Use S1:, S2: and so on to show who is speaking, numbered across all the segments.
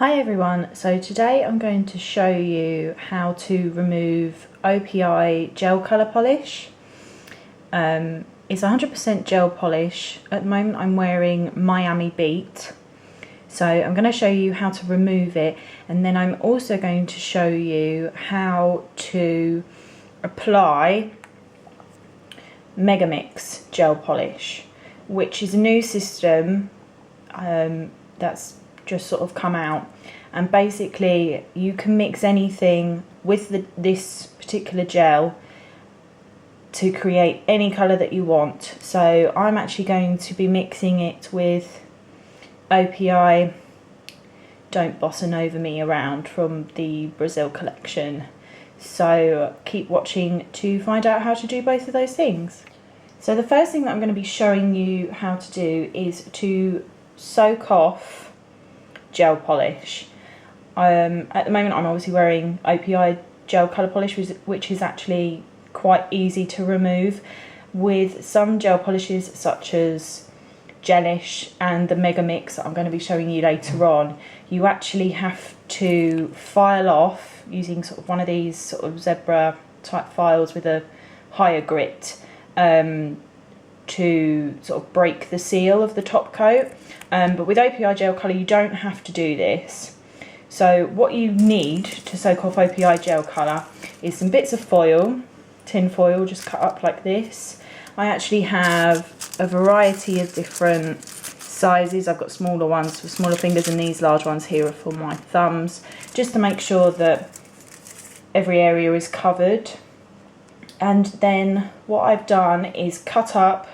S1: Hi everyone, so today I'm going to show you how to remove OPI Gelcolor polish. It's 100% gel polish. At the moment I'm wearing Miami Beat. So I'm going to show you how to remove it, and then I'm also going to show you how to apply MegaMix Gel Polish, which is a new system that's just sort of come out, and basically you can mix anything with this particular gel to create any colour that you want. So I'm actually going to be mixing it with OPI Don't Bossa Nova Me Around from the Brazil collection. So keep watching to find out how to do both of those things. So the first thing that I'm going to be showing you how to do is to soak off gel polish. At the moment I'm obviously wearing OPI Gelcolor polish, which is actually quite easy to remove. With some gel polishes such as Gelish and the MegaMix that I'm going to be showing you later on, you actually have to file off using sort of one of these sort of zebra type files with a higher grit to sort of break the seal of the top coat. But with OPI Gelcolor you don't have to do this. So what you need to soak off OPI Gelcolor is some bits of foil, tin foil, just cut up like this. I actually have a variety of different sizes. I've got smaller ones for smaller fingers, and these large ones here are for my thumbs, just to make sure that every area is covered. And then what I've done is cut up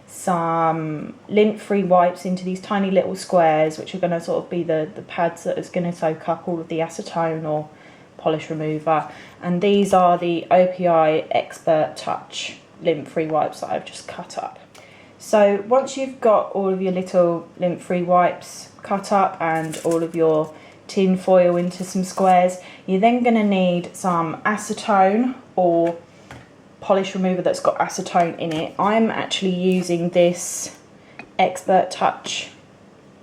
S1: some lint-free wipes into these tiny little squares, which are going to sort of be the pads that is going to soak up all of the acetone or polish remover. And these are the OPI Expert Touch lint-free wipes that I've just cut up. So once you've got all of your little lint-free wipes cut up and all of your tin foil into some squares, you're then going to need some acetone or polish remover that's got acetone in it. I'm actually using this Expert Touch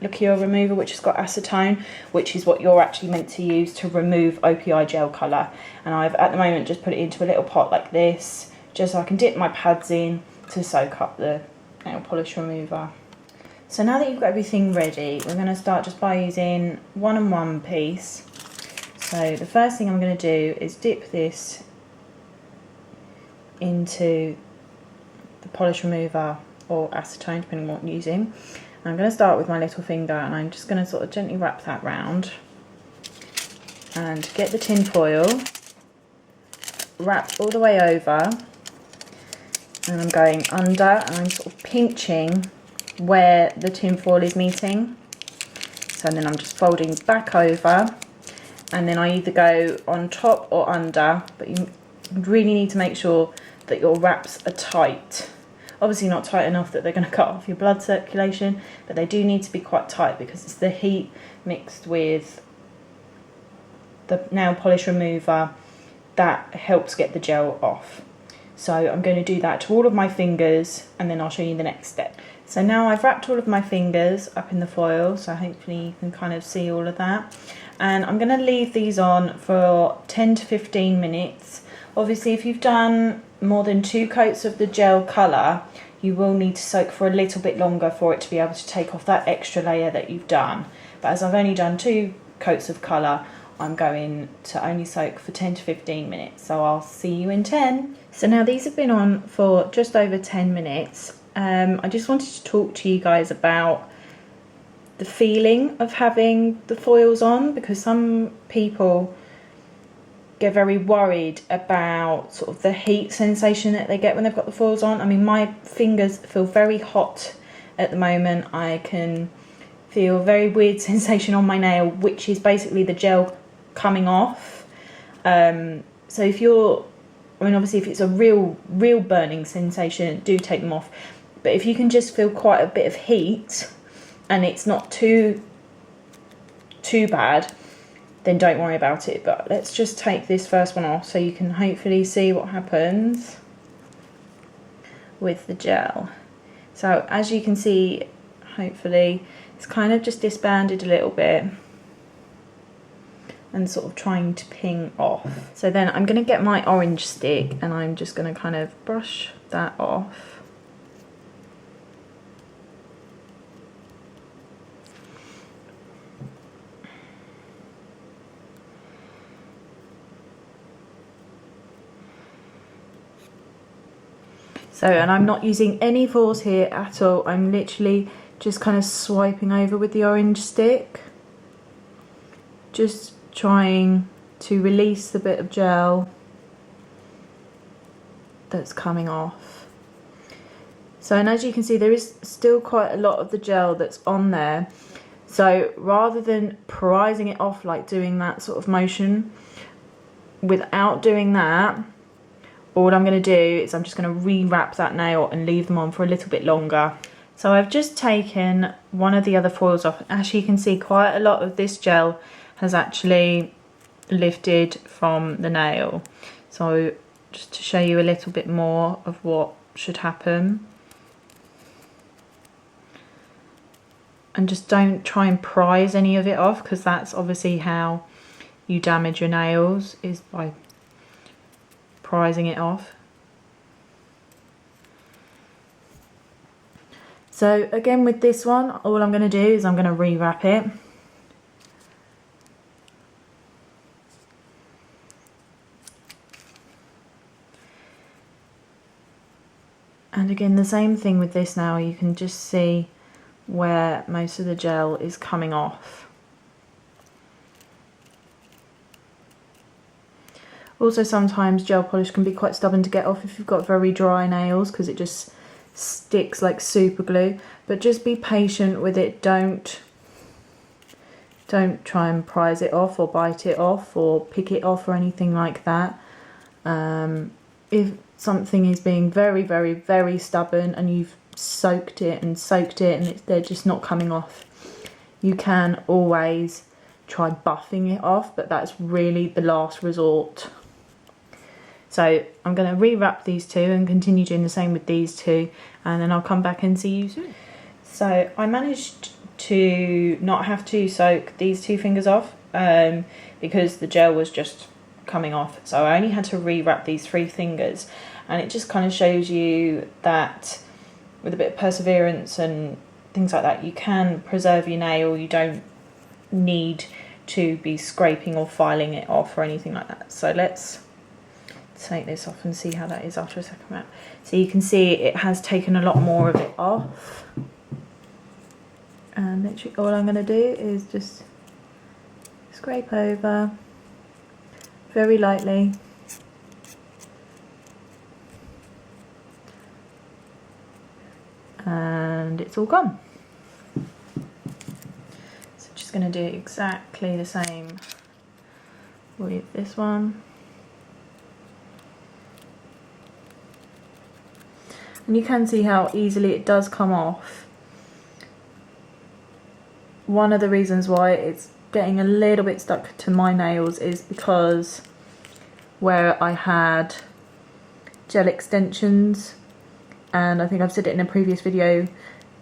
S1: liqueur remover which has got acetone, which is what you're actually meant to use to remove OPI Gelcolor. And I've at the moment just put it into a little pot like this, just so I can dip my pads in to soak up the nail polish remover. So now that you've got everything ready, we're going to start just by using 1-on-1 piece. So the first thing I'm going to do is dip this into the polish remover or acetone, depending on what you're using. And I'm going to start with my little finger, and I'm just going to sort of gently wrap that round and get the tin foil wrapped all the way over, and I'm going under and I'm sort of pinching where the tin foil is meeting. So then I'm just folding back over, and then I either go on top or under, but you really need to make sure that your wraps are tight. Obviously not tight enough that they're going to cut off your blood circulation, but they do need to be quite tight because it's the heat mixed with the nail polish remover that helps get the gel off. So I'm going to do that to all of my fingers, and then I'll show you the next step. So now I've wrapped all of my fingers up in the foil, so hopefully you can kind of see all of that. And I'm going to leave these on for 10 to 15 minutes. Obviously, if you've done more than 2 coats of the gel colour, you will need to soak for a little bit longer for it to be able to take off that extra layer that you've done. But as I've only done 2 coats of colour, I'm going to only soak for 10 to 15 minutes. So I'll see you in 10. So now these have been on for just over 10 minutes. I just wanted to talk to you guys about the feeling of having the foils on, because some people get very worried about sort of the heat sensation that they get when they've got the foils on. I mean, my fingers feel very hot at the moment. I can feel a very weird sensation on my nail, which is basically the gel coming off. So if you're, I mean, obviously if it's a real burning sensation, do take them off. But if you can just feel quite a bit of heat and it's not too bad, then don't worry about it. But let's just take this first one off so you can hopefully see what happens with the gel. So as you can see, hopefully it's kind of just disbanded a little bit. and sort of trying to ping off. So then I'm going to get my orange stick and I'm just going to kind of brush that off. So, and I'm not using any force here at all. I'm literally just kind of swiping over with the orange stick. Just trying to release the bit of gel that's coming off. So, and as you can see, there is still quite a lot of the gel that's on there. So rather than prising it off, like doing that sort of motion, without doing that, all I'm going to do is I'm just going to rewrap that nail and leave them on for a little bit longer. So I've just taken one of the other foils off. As you can see, quite a lot of this gel has actually lifted from the nail. So just to show you a little bit more of what should happen. And just don't try and prise any of it off, because that's obviously how you damage your nails, is by prising it off. So again with this one, all I'm going to do is I'm going to rewrap it. And again the same thing with this now, you can just see where most of the gel is coming off. Also, sometimes gel polish can be quite stubborn to get off if you've got very dry nails, because it just sticks like super glue. But just be patient with it. Don't try and prise it off or bite it off or pick it off or anything like that. If something is being very, very, very stubborn and you've soaked it and they're just not coming off, you can always try buffing it off, but that's really the last resort. So I'm going to rewrap these two and continue doing the same with these two, and then I'll come back and see you soon. So I managed to not have to soak these two fingers off because the gel was just coming off. So I only had to rewrap these 3 fingers, and it just kind of shows you that with a bit of perseverance and things like that, you can preserve your nail. You don't need to be scraping or filing it off or anything like that. So let's take this off and see how that is after a second wrap. So you can see it has taken a lot more of it off, and literally all I'm going to do is just scrape over very lightly, and it's all gone. So just going to do exactly the same with this one. And you can see how easily it does come off. One of the reasons why it's getting a little bit stuck to my nails is because where I had gel extensions, and I think I've said it in a previous video,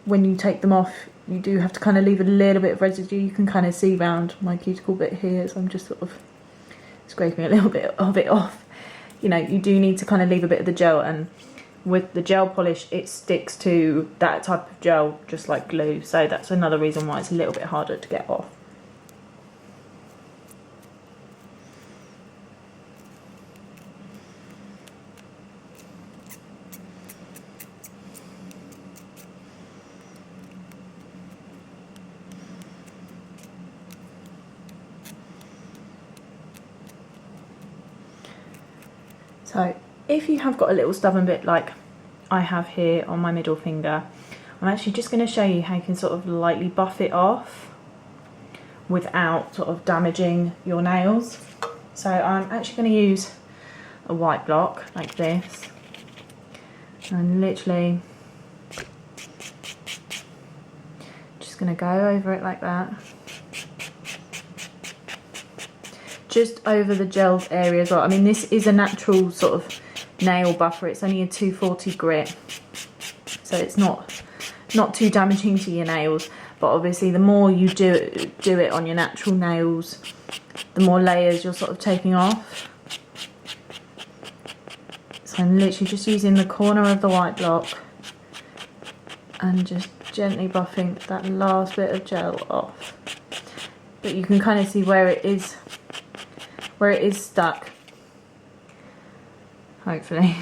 S1: when you take them off you do have to kind of leave a little bit of residue. You can kind of see around my cuticle bit here, so I'm just sort of scraping a little bit of it off. You know, you do need to kind of leave a bit of the gel, and with the gel polish it sticks to that type of gel just like glue, so that's another reason why it's a little bit harder to get off. So if you have got a little stubborn bit like I have here on my middle finger, I'm actually just going to show you how you can sort of lightly buff it off without sort of damaging your nails. So I'm actually going to use a white block like this, and literally just going to go over it like that, just over the gelled area as well. I mean, this is a natural sort of nail buffer. It's only a 240 grit, so it's not too damaging to your nails, but obviously the more you do it on your natural nails, the more layers you're sort of taking off. So I'm literally just using the corner of the white block and just gently buffing that last bit of gel off. But you can kind of see where it is stuck, hopefully.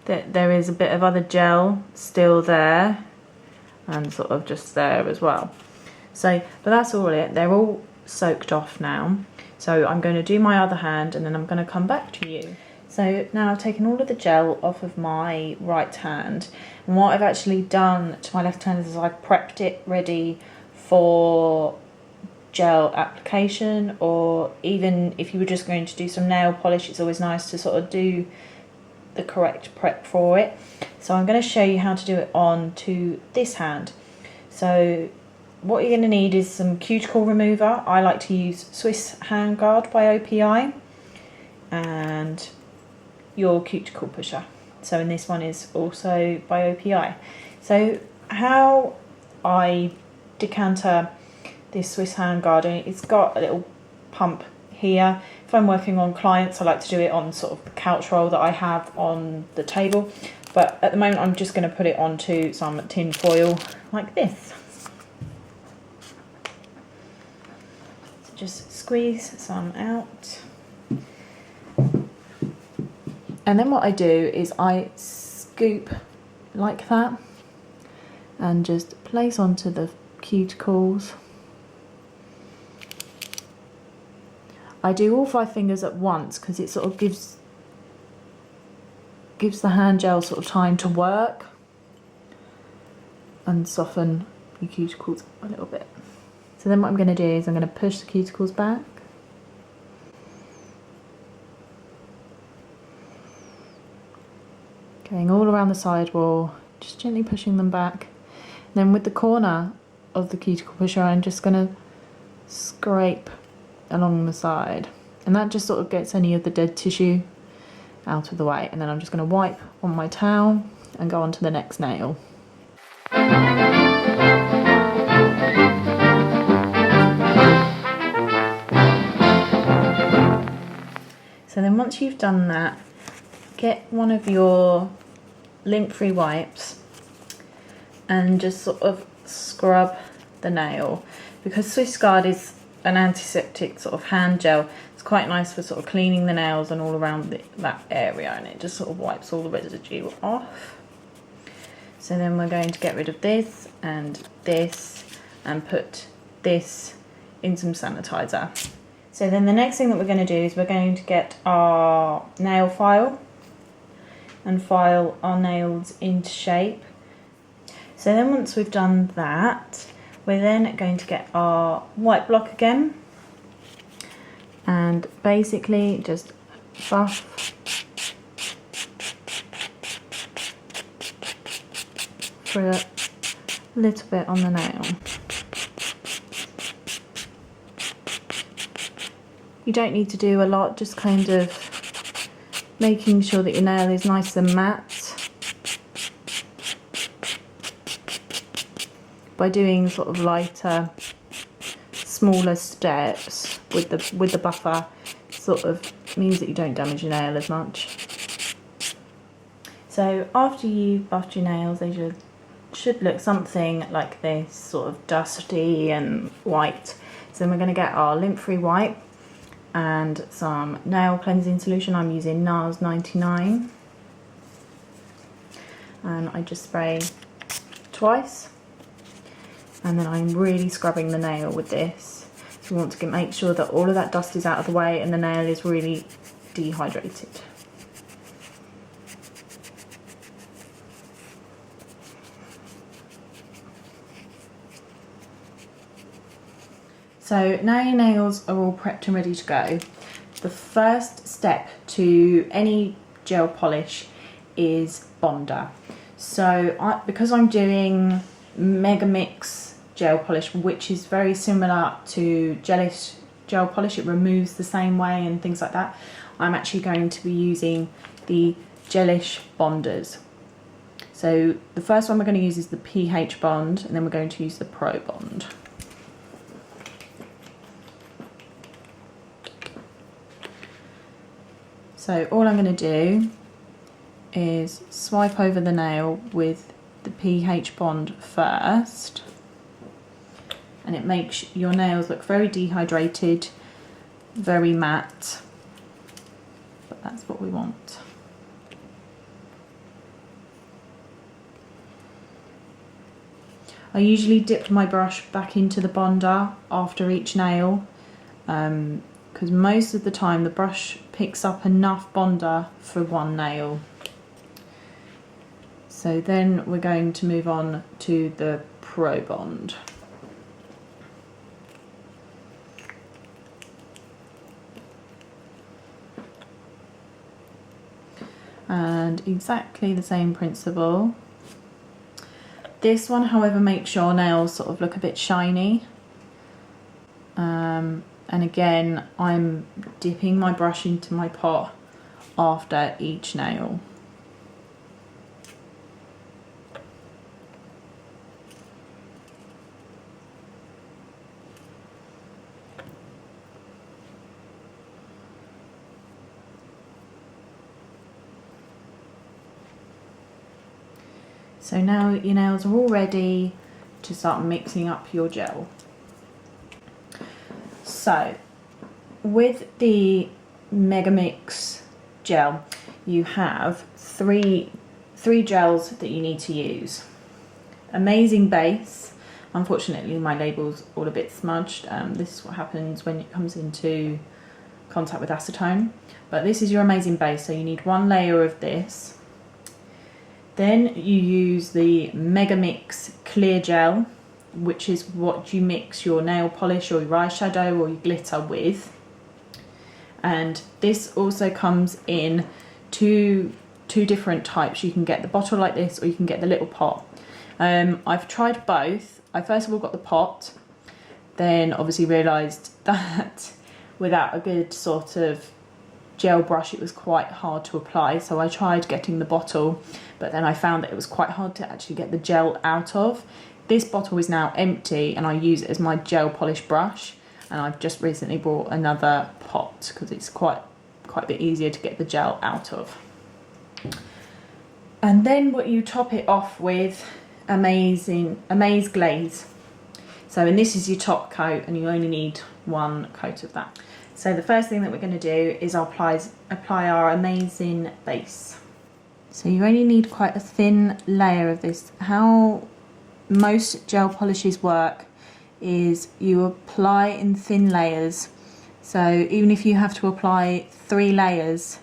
S1: That there is a bit of other gel still there and sort of just there as well. So, but that's all it. They're all soaked off now. So I'm going to do my other hand and then I'm going to come back to you. So now I've taken all of the gel off of my right hand, and what I've actually done to my left hand is I've prepped it ready for gel application, or even if you were just going to do some nail polish, it's always nice to sort of do the correct prep for it. So I'm going to show you how to do it on to this hand. So what you're going to need is some cuticle remover. I like to use Swiss Hand Guard by OPI, and your cuticle pusher. So and this one is also by OPI. So how I decanter this Swiss Hand Guard, it's got a little pump here. If I'm working on clients, I like to do it on sort of the couch roll that I have on the table, but at the moment I'm just going to put it onto some tin foil like this. So just squeeze some out. And then what I do is I scoop like that and just place onto the cuticles. I do all 5 fingers at once because it sort of gives the hand gel sort of time to work and soften your cuticles a little bit. So then what I'm going to do is I'm going to push the cuticles back. Going all around the side wall, just gently pushing them back. And then with the corner of the cuticle pusher, I'm just going to scrape along the side. And that just sort of gets any of the dead tissue out of the way. And then I'm just going to wipe on my towel and go on to the next nail. So then once you've done that, get one of your lint-free wipes and just sort of scrub the nail. Because Swiss Guard is an antiseptic sort of hand gel, it's quite nice for sort of cleaning the nails and all around that area, and it just sort of wipes all the residue off. So then we're going to get rid of this and put this in some sanitizer. So then the next thing that we're going to do is we're going to get our nail file and file our nails into shape. So then once we've done that, we're then going to get our white block again and basically just buff for a little bit on the nail. You don't need to do a lot, just kind of making sure that your nail is nice and matte by doing sort of lighter, smaller steps with the buffer. Sort of means that you don't damage your nail as much. So after you've buffed your nails, they should look something like this, sort of dusty and white. So then we're going to get our lint-free wipe and some nail cleansing solution. I'm using NARS 99, and I just spray twice, and then I'm really scrubbing the nail with this. So we want to make sure that all of that dust is out of the way and the nail is really dehydrated. So now your nails are all prepped and ready to go. The first step to any gel polish is bonder. So because I'm doing MegaMix Gel Polish, which is very similar to Gelish Gel Polish, it removes the same way and things like that, I'm actually going to be using the Gelish bonders. So the first one we're going to use is the pH bond, and then we're going to use the Pro bond. So all I'm going to do is swipe over the nail with the pH bond first, and it makes your nails look very dehydrated, very matte, but that's what we want. I usually dip my brush back into the bonder after each nail, because most of the time the brush picks up enough bonder for one nail. So then we're going to move on to the Pro bond. And exactly the same principle. This one, however, makes your nails sort of look a bit shiny. And again, I'm dipping my brush into my pot after each nail. So now your nails are all ready to start mixing up your gel. So with the MegaMix gel, you have three gels that you need to use. Amazing Base. Unfortunately, my label's all a bit smudged. This is what happens when it comes into contact with acetone. But this is your Amazing Base, so you need one layer of this. Then you use the MegaMix Clear Gel, which is what you mix your nail polish or your eyeshadow or your glitter with. And this also comes in two different types. You can get the bottle like this, or you can get the little pot. I've tried both. I first of all got the pot, then obviously realised that without a good sort of gel brush it was quite hard to apply, so I tried getting the bottle, but then I found that it was quite hard to actually get the gel out of. This bottle is now empty and I use it as my gel polish brush, and I've just recently bought another pot because it's quite a bit easier to get the gel out of. And then what you top it off with Amaze Glaze. So, and this is your top coat, and you only need one coat of that. So the first thing that we're going to do is apply our Amazing Base. So you only need quite a thin layer of this. How most gel polishes work is you apply in thin layers. So even if you have to apply 3 layers,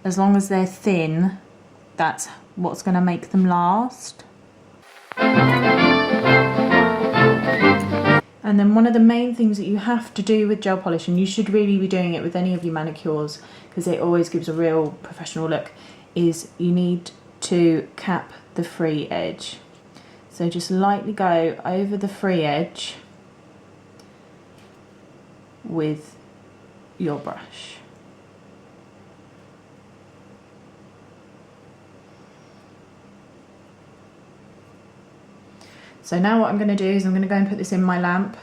S1: as long as they're thin, that's what's going to make them last. And then one of the main things that you have to do with gel polish, and you should really be doing it with any of your manicures because it always gives a real professional look, is you need to cap the free edge. So just lightly go over the free edge with your brush. So now what I'm going to do is I'm going to go and put this in my lamp,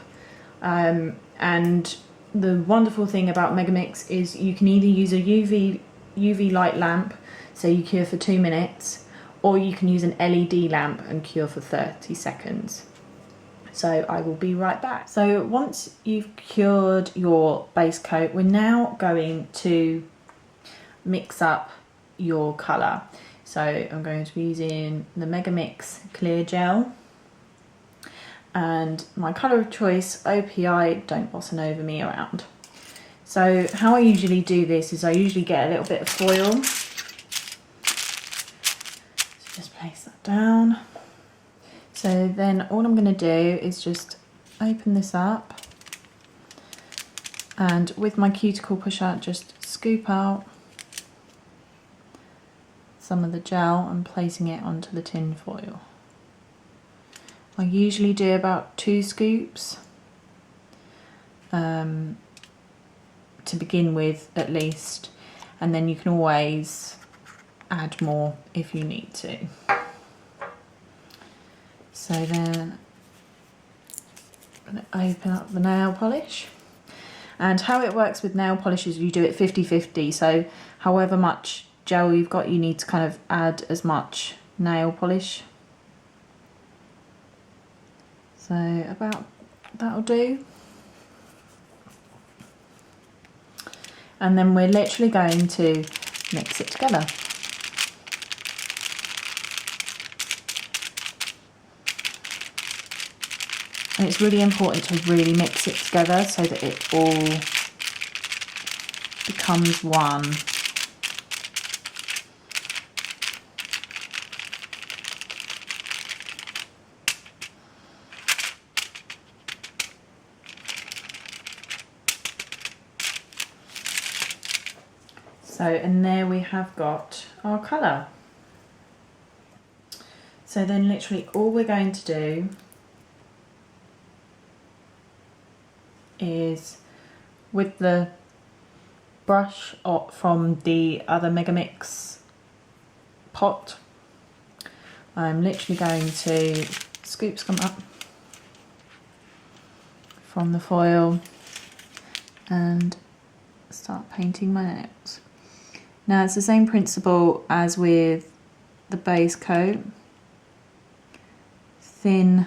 S1: and the wonderful thing about MegaMix is you can either use a UV light lamp, so you cure for 2 minutes, or you can use an LED lamp and cure for 30 seconds. So I will be right back. So once you've cured your base coat, we're now going to mix up your colour. So I'm going to be using the MegaMix Clear Gel. And my colour of choice, OPI, Don't Bossa Nova Me Around. So how I usually do this is I usually get a little bit of foil. So just place that down. So then all I'm going to do is just open this up, and with my cuticle pusher just scoop out some of the gel and placing it onto the tin foil. I usually do about 2 scoops to begin with at least, and then you can always add more if you need to. So then I'm going to open up the nail polish. And how it works with nail polish is you do it 50-50. So however much gel you've got, you need to kind of add as much nail polish. So about that'll do. And then we're literally going to mix it together. And it's really important to really mix it together so that it all becomes one. So, and there we have got our colour. So then literally all we're going to do is, with the brush from the other MegaMix pot, I'm literally going to scoop some up from the foil and start painting my nails. Now it's the same principle as with the base coat, thin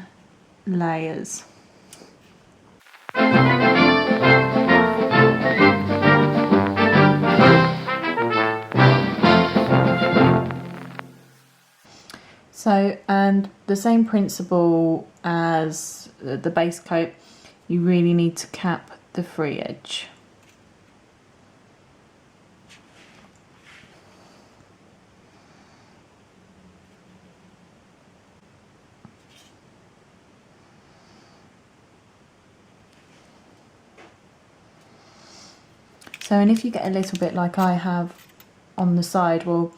S1: layers. So, and the same principle as the base coat, you really need to cap the free edge. So, and if you get a little bit like I have on the side, well,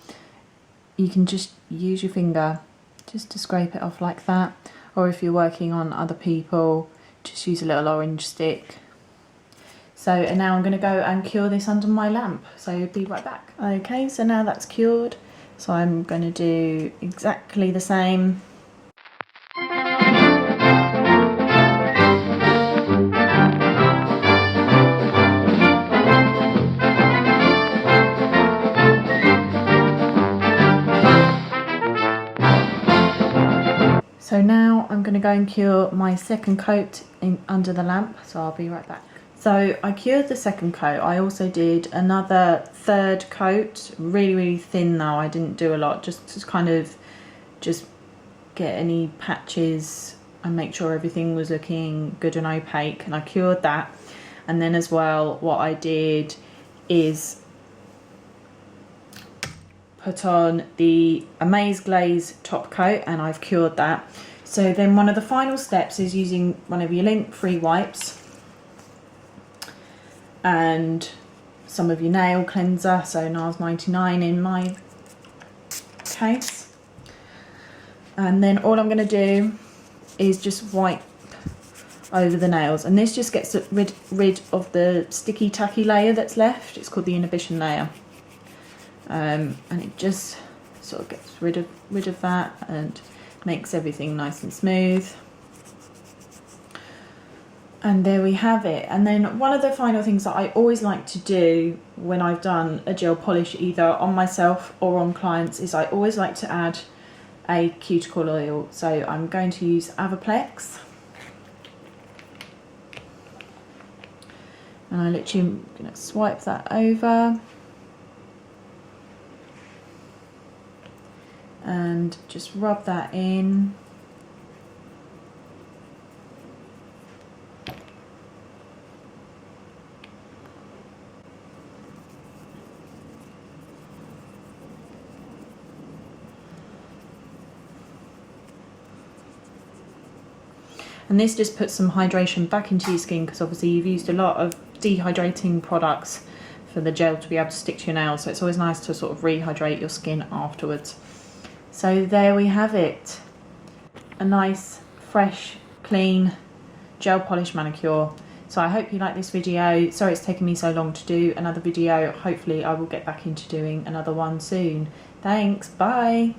S1: you can just use your finger just to scrape it off like that. Or if you're working on other people, just use a little orange stick. So, and now I'm going to go and cure this under my lamp. So be right back. Okay, so now that's cured. So I'm going to do exactly the same. So now I'm going to go and cure my second coat under the lamp, so I'll be right back. So I cured the second coat. I also did another third coat, really thin though. I didn't do a lot, just to kind of just get any patches and make sure everything was looking good and opaque, and I cured that. And then as well, what I did is put on the Amaze Glaze top coat, and I've cured that. So then one of the final steps is using one of your lint-free wipes and some of your nail cleanser, so NARS 99 in my case. And then all I'm going to do is just wipe over the nails, and this just gets rid of the sticky tacky layer that's left. It's called the inhibition layer. And it just sort of gets rid of that and makes everything nice and smooth. And there we have it. And then one of the final things that I always like to do when I've done a gel polish, either on myself or on clients, is I always like to add a cuticle oil. So I'm going to use Avaplex, and I literally am going to swipe that over and just rub that in. And this just puts some hydration back into your skin, because obviously you've used a lot of dehydrating products for the gel to be able to stick to your nails, so it's always nice to sort of rehydrate your skin afterwards. So there we have it, a nice, fresh, clean gel polish manicure. So I hope you like this video. Sorry it's taken me so long to do another video. Hopefully I will get back into doing another one soon. Thanks, bye.